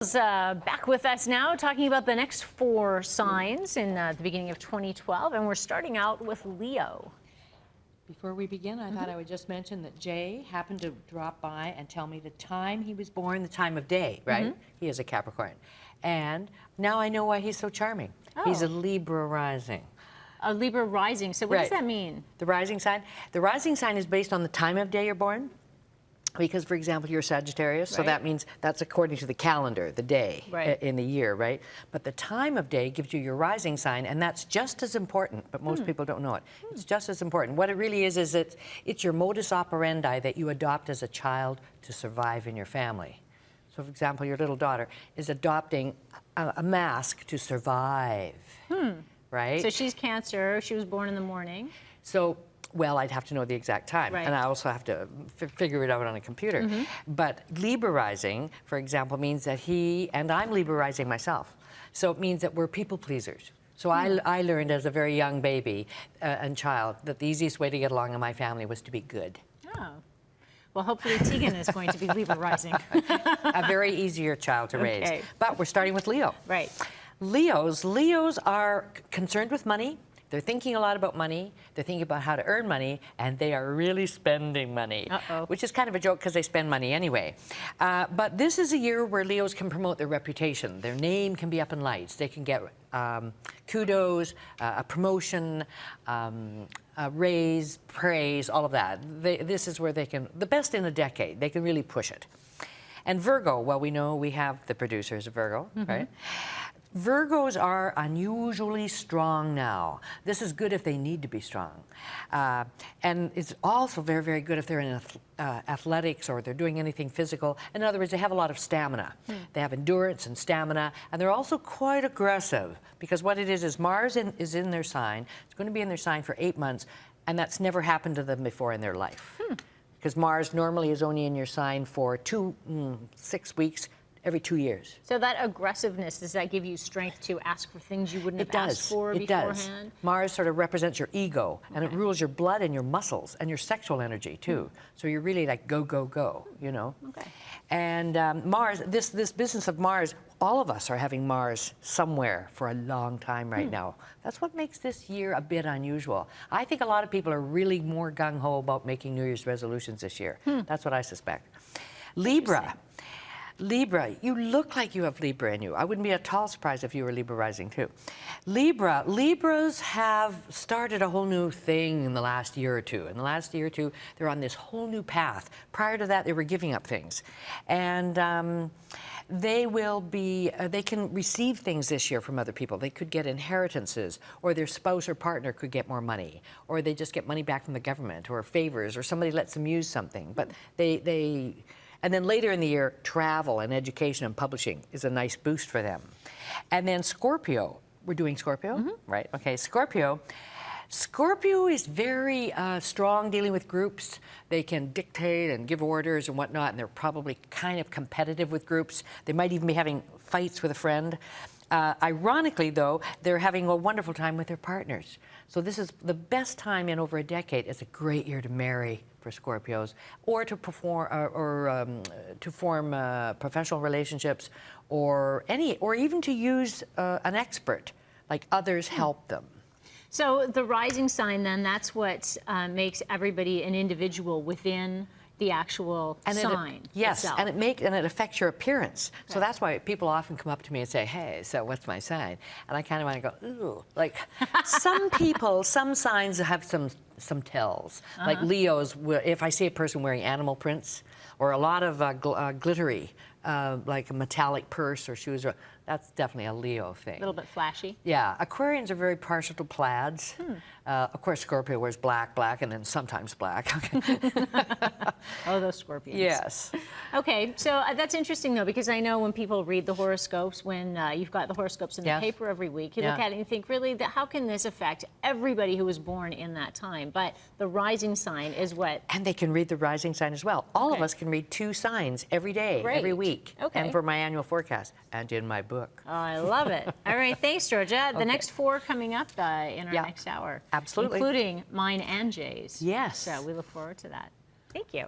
Back with us now, talking about the next 4 signs in the beginning of 2012, and we're starting out with Leo. Before we begin, I thought I would just mention that Jay happened to drop by and tell me the time he was born, the time of day, right? He is a Capricorn. And now I know why he's so charming. Oh. He's a Libra rising. A Libra rising. So what does that mean? The rising sign? The rising sign is based on the time of day you're born. Because, for example, you're Sagittarius, so that means that's according to the calendar, the day in the year, right? But the time of day gives you your rising sign, and that's just as important, but most people don't know it. It's just as important. What it really is it's your modus operandi that you adopt as a child to survive in your family. So, for example, your little daughter is adopting a mask to survive, right? So she's Cancer. She was born in the morning. So, well, I'd have to know the exact time, and I also have to figure it out on a computer. But Libra rising, for example, means that and I'm Libra rising myself, so it means that we're people pleasers. So I learned as a very young baby and child that the easiest way to get along in my family was to be good. Oh. Well, hopefully Tegan is going to be Libra rising. A very easier child to raise. But we're starting with Leo. Right. Leos are concerned with money. They're thinking a lot about money, they're thinking about how to earn money, and they are really spending money, which is kind of a joke because they spend money anyway. But this is a year where Leos can promote their reputation. Their name can be up in lights. They can get kudos, a promotion, a raise, praise, all of that. This is where they can, the best in a decade, they can really push it. And Virgo, well, we know we have the producers of Virgo, right? Virgos are unusually strong now. This is good if they need to be strong. And it's also very, very good if they're in athletics or they're doing anything physical. In other words, they have a lot of stamina. They have endurance and stamina, and they're also quite aggressive because what it is Mars is in their sign. It's going to be in their sign for 8 months, and that's never happened to them before in their life. Because Mars normally is only in your sign for 6 weeks, every 2 years. So that aggressiveness, does that give you strength to ask for things you wouldn't have asked for beforehand? It does. Mars sort of represents your ego, and it rules your blood and your muscles and your sexual energy, too. So you're really like go, go, go, you know? And Mars, this business of Mars, all of us are having Mars somewhere for a long time right now. That's what makes this year a bit unusual. I think a lot of people are really more gung-ho about making New Year's resolutions this year. That's what I suspect. Libra, you look like you have Libra in you. I wouldn't be at all surprised if you were Libra rising too. Libras have started a whole new thing in the last year or two. In the last year or two, they're on this whole new path. Prior to that, they were giving up things. And they can receive things this year from other people. They could get inheritances, or their spouse or partner could get more money, or they just get money back from the government, or favors, or somebody lets them use something. But and then later in the year, travel and education and publishing is a nice boost for them. And then Scorpio, we're doing Scorpio, right? Okay, Scorpio is very strong dealing with groups. They can dictate and give orders and whatnot, and they're probably kind of competitive with groups. They might even be having fights with a friend. Ironically, though, they're having a wonderful time with their partners. So this is the best time in over a decade. It's a great year to marry for Scorpios, or to perform, to form professional relationships, or even to use an expert, like others help them. So the rising sign, then, that's what makes everybody an individual within the actual sign itself. And it affects your appearance. So that's why people often come up to me and say, hey, so what's my sign? And I kind of want to go, ooh. Like, some signs have some tells. Like Leos, if I see a person wearing animal prints, or a lot of glittery, like a metallic purse or shoes, that's definitely a Leo thing. A little bit flashy. Yeah. Aquarians are very partial to plaids. Of course, Scorpio wears black, and then sometimes black. Oh, those Scorpions. Yes. Okay, so that's interesting, though, because I know when people read the horoscopes, when you've got the horoscopes in the paper every week, you look at it and you think, really, how can this affect everybody who was born in that time? But the rising sign is what? And they can read the rising sign as well. All of us can read 2 signs every day, every week. And for my annual forecast, and in my book. Oh, I love it. All right, thanks, Georgia. The next 4 coming up in our next hour. Absolutely. Including mine and Jay's. Yes. So we look forward to that. Thank you.